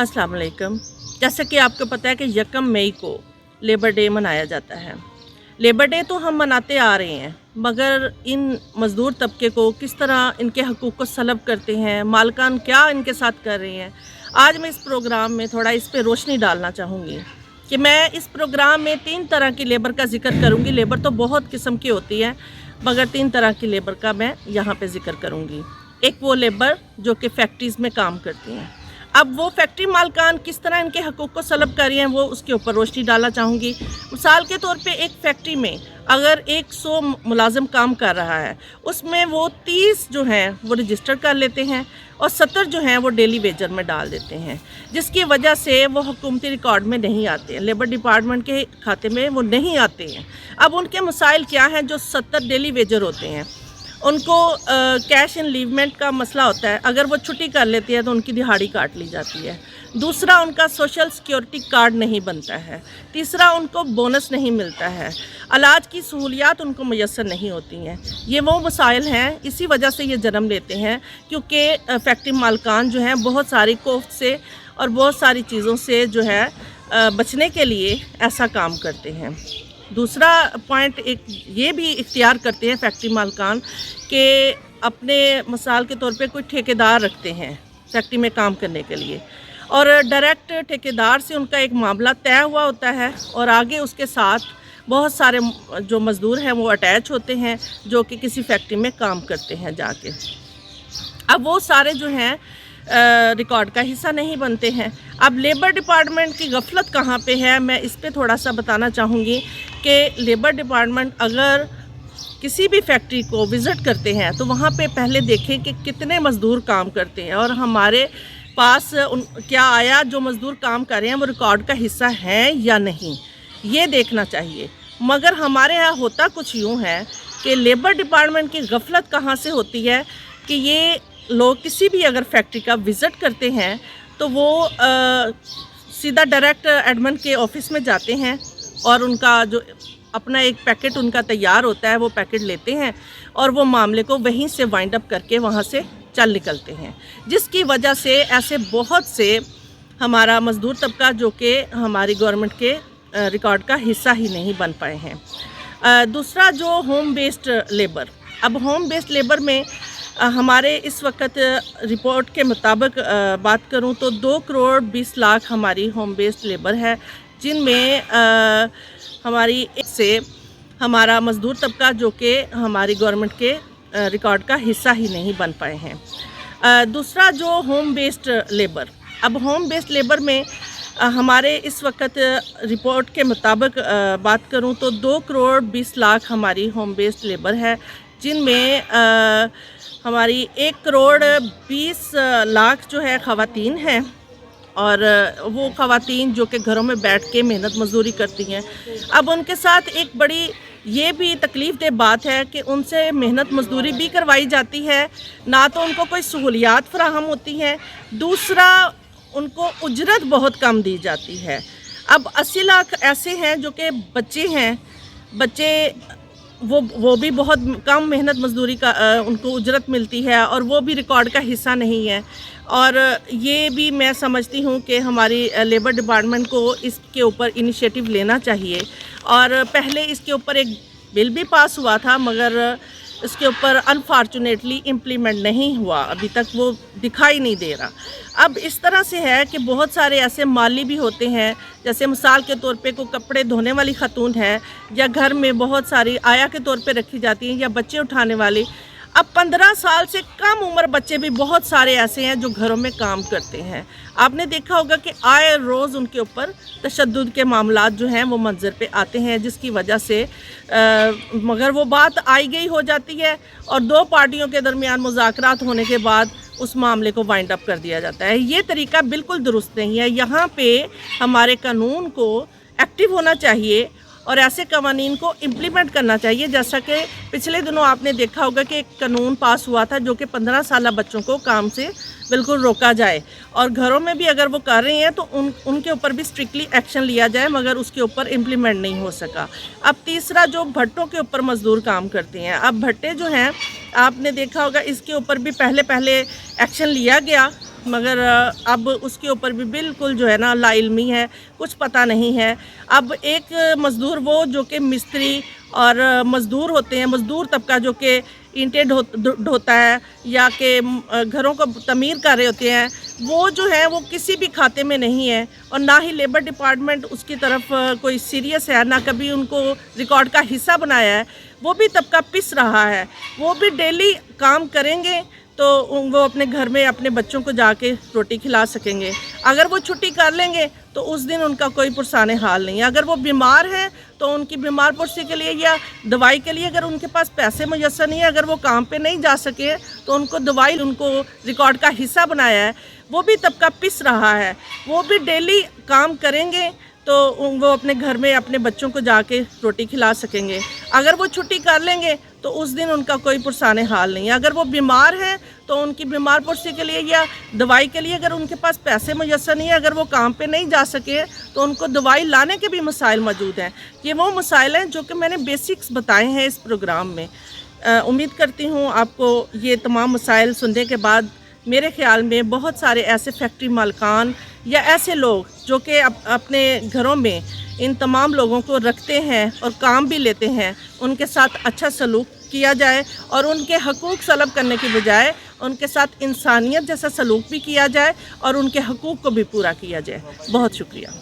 अस्सलाम वालेकुम। जैसा कि आपको पता है कि 1 मई को लेबर डे मनाया जाता है। लेबर डे तो हम मनाते आ रहे हैं, मगर इन मज़दूर तबके को किस तरह इनके हकूक़ को सलब करते हैं, मालिकान क्या इनके साथ कर रहे हैं, आज मैं इस प्रोग्राम में थोड़ा इस पे रोशनी डालना चाहूँगी कि मैं इस प्रोग्राम में 3 तरह की लेबर का ज़िक्र करूँगी। लेबर तो बहुत किस्म की होती है, मगर 3 तरह की लेबर का मैं यहाँ पे ज़िक्र करूँगी। एक वो लेबर जो कि फैक्ट्रीज़ में काम करती हैं। अब वो फैक्ट्री मालकान किस तरह इनके हकूक़ को सलब कर रही हैं, वो उसके ऊपर रोशनी डालना चाहूँगी। मिसाल के तौर पे एक फैक्ट्री में अगर 100 मुलाजिम काम कर रहा है, उसमें वो 30 जो हैं वो रजिस्टर कर लेते हैं और 70 जो हैं वो डेली वेजर में डाल देते हैं, जिसकी वजह से वो हुकूमती रिकॉर्ड में नहीं आते हैं, लेबर डिपार्टमेंट के खाते में वो नहीं आते हैं। अब उनके मसाइल क्या हैं? जो 70 डेली वेजर होते हैं उनको कैश इन लीवमेंट का मसला होता है। अगर वो छुट्टी कर लेती है तो उनकी दिहाड़ी काट ली जाती है। दूसरा, उनका सोशल सिक्योरिटी कार्ड नहीं बनता है। तीसरा, उनको बोनस नहीं मिलता है। इलाज की सहूलियात उनको मैसर नहीं होती हैं। ये वो मसाइल हैं, इसी वजह से ये जन्म लेते हैं, क्योंकि फैक्ट्री मालकान जो हैं बहुत सारी कोफ्त से और बहुत सारी चीज़ों से जो है बचने के लिए ऐसा काम करते हैं। दूसरा पॉइंट एक ये भी इख्तियार करते हैं फैक्ट्री मालकान कि अपने मिसाल के तौर पे कोई ठेकेदार रखते हैं फैक्ट्री में काम करने के लिए, और डायरेक्ट ठेकेदार से उनका एक मामला तय हुआ होता है और आगे उसके साथ बहुत सारे जो मज़दूर हैं वो अटैच होते हैं जो कि किसी फैक्ट्री में काम करते हैं जाके। अब वो सारे जो हैं रिकॉर्ड का हिस्सा नहीं बनते हैं। अब लेबर डिपार्टमेंट की गफलत कहाँ पे है, मैं इस पे थोड़ा सा बताना चाहूँगी कि लेबर डिपार्टमेंट अगर किसी भी फैक्ट्री को विज़िट करते हैं तो वहाँ पे पहले देखें कि कितने मज़दूर काम करते हैं और हमारे पास क्या आया जो मज़दूर काम कर रहे हैं वो रिकॉर्ड का हिस्सा हैं या नहीं, ये देखना चाहिए। मगर हमारे यहाँ होता कुछ यूँ है कि लेबर डिपार्टमेंट की गफलत कहाँ से होती है कि ये लोग किसी भी अगर फैक्ट्री का विज़िट करते हैं तो वो सीधा डायरेक्ट एडमिन के ऑफिस में जाते हैं और उनका जो अपना एक पैकेट उनका तैयार होता है वो पैकेट लेते हैं और वो मामले को वहीं से वाइंड अप करके वहाँ से चल निकलते हैं, जिसकी वजह से ऐसे बहुत से हमारा मज़दूर तबका जो कि हमारी गवर्नमेंट के रिकॉर्ड का हिस्सा ही नहीं बन पाए हैं। दूसरा, जो होम बेस्ड लेबर। अब होम बेस्ड लेबर में हमारे इस वक्त रिपोर्ट के मुताबिक बात करूं तो 2 करोड़ 20 लाख हमारी होम बेस्ड लेबर है, जिनमें हमारी इससे हमारा मज़दूर तबका जो कि हमारी गवर्नमेंट के रिकॉर्ड का हिस्सा ही नहीं बन पाए हैं। दूसरा, जो होम बेस्ड लेबर। अब होम बेस्ड लेबर में हमारे इस वक्त रिपोर्ट के मुताबिक बात करूं तो 2 करोड़ 20 लाख हमारी होम बेस्ड लेबर है, जिनमें हमारी 1 करोड़ 20 लाख जो है ख़वातीन हैं, और वो ख़वातीन जो कि घरों में बैठ के मेहनत मजदूरी करती हैं। अब उनके साथ एक बड़ी ये भी तकलीफ़ दह बात है कि उनसे मेहनत मजदूरी भी करवाई जाती है, ना तो उनको कोई सहूलियात फराहम होती हैं, दूसरा उनको उजरत बहुत कम दी जाती है। अब 80 लाख ऐसे हैं जो कि बच्चे हैं, बच्चे वो भी बहुत कम मेहनत मजदूरी का उनको उजरत मिलती है और वो भी रिकॉर्ड का हिस्सा नहीं है। और ये भी मैं समझती हूँ कि हमारी लेबर डिपार्टमेंट को इसके ऊपर इनिशिएटिव लेना चाहिए, और पहले इसके ऊपर एक बिल भी पास हुआ था, मगर इसके ऊपर अनफॉर्चुनेटली इम्प्लीमेंट नहीं हुआ, अभी तक वो दिखाई नहीं दे रहा। अब इस तरह से है कि बहुत सारे ऐसे माली भी होते हैं, जैसे मिसाल के तौर पे कोई कपड़े धोने वाली खातून है, या घर में बहुत सारी आया के तौर पे रखी जाती हैं, या बच्चे उठाने वाली। अब 15 साल से कम उम्र बच्चे भी बहुत सारे ऐसे हैं जो घरों में काम करते हैं। आपने देखा होगा कि आए रोज़ उनके ऊपर तशद्दुद के मामलात जो हैं वो मंजर पे आते हैं, जिसकी वजह से मगर वो बात आई गई हो जाती है और 2 पार्टियों के दरमियान मुज़ाकरात होने के बाद उस मामले को वाइंड अप कर दिया जाता है। ये तरीका बिल्कुल दुरुस्त नहीं है। यहाँ पे हमारे कानून को एक्टिव होना चाहिए और ऐसे कवानीन को इम्प्लीमेंट करना चाहिए। जैसा कि पिछले दिनों आपने देखा होगा कि एक कानून पास हुआ था जो कि 15 साल बच्चों को काम से बिल्कुल रोका जाए, और घरों में भी अगर वो कर रहे हैं तो उनके ऊपर भी स्ट्रिक्टली एक्शन लिया जाए, मगर उसके ऊपर इम्प्लीमेंट नहीं हो सका। अब तीसरा, जो भट्टों के ऊपर मज़दूर काम करते हैं। अब भट्टे जो हैं आपने देखा होगा इसके ऊपर भी पहले एक्शन लिया गया, मगर अब उसके ऊपर भी बिल्कुल जो है ना लाइल्मी है, कुछ पता नहीं है। अब एक मज़दूर वो जो कि मिस्त्री और मज़दूर होते हैं, मज़दूर तबका जो कि ईंटें ढोता है या कि घरों को तमीर कर रहे होते हैं, वो जो है वो किसी भी खाते में नहीं है, और ना ही लेबर डिपार्टमेंट उसकी तरफ कोई सीरियस है, ना कभी उनको रिकॉर्ड का हिस्सा बनाया है। वो भी तबका पिस रहा है। वो भी डेली काम करेंगे तो वो अपने घर में अपने बच्चों को जाके रोटी खिला सकेंगे। अगर वो छुट्टी कर लेंगे तो उस दिन उनका कोई पुरसाने हाल नहीं है। अगर वो बीमार हैं तो उनकी बीमार पुरसी के लिए या दवाई के लिए अगर उनके पास पैसे मुयस्सर नहीं है, अगर वो काम पे नहीं जा सके तो उनको दवाई, उनको रिकॉर्ड का हिस्सा बनाया है, वो भी तबका पिस रहा है। वो भी डेली काम करेंगे तो वो अपने घर में अपने बच्चों को जाके रोटी खिला सकेंगे। अगर वो छुट्टी कर लेंगे तो उस दिन उनका कोई पुरसाने हाल नहीं है। अगर वो बीमार हैं तो उनकी बीमार पुरसी के लिए या दवाई के लिए अगर उनके पास पैसे मुयस्सर नहीं है, अगर वो काम पे नहीं जा सके तो उनको दवाई लाने के भी मसाइल मौजूद हैं। ये वो मसाइल हैं जो कि मैंने बेसिक्स बताए हैं इस प्रोग्राम में। उम्मीद करती हूँ आपको ये तमाम मसाइल सुनने के बाद मेरे ख़्याल में बहुत सारे ऐसे फैक्ट्री मालकान या ऐसे लोग जो कि अपने घरों में इन तमाम लोगों को रखते हैं और काम भी लेते हैं, उनके साथ अच्छा सलूक किया जाए और उनके हकूक़ तलब करने की बजाय उनके साथ इंसानियत जैसा सलूक भी किया जाए और उनके हकूक़ को भी पूरा किया जाए। बहुत शुक्रिया।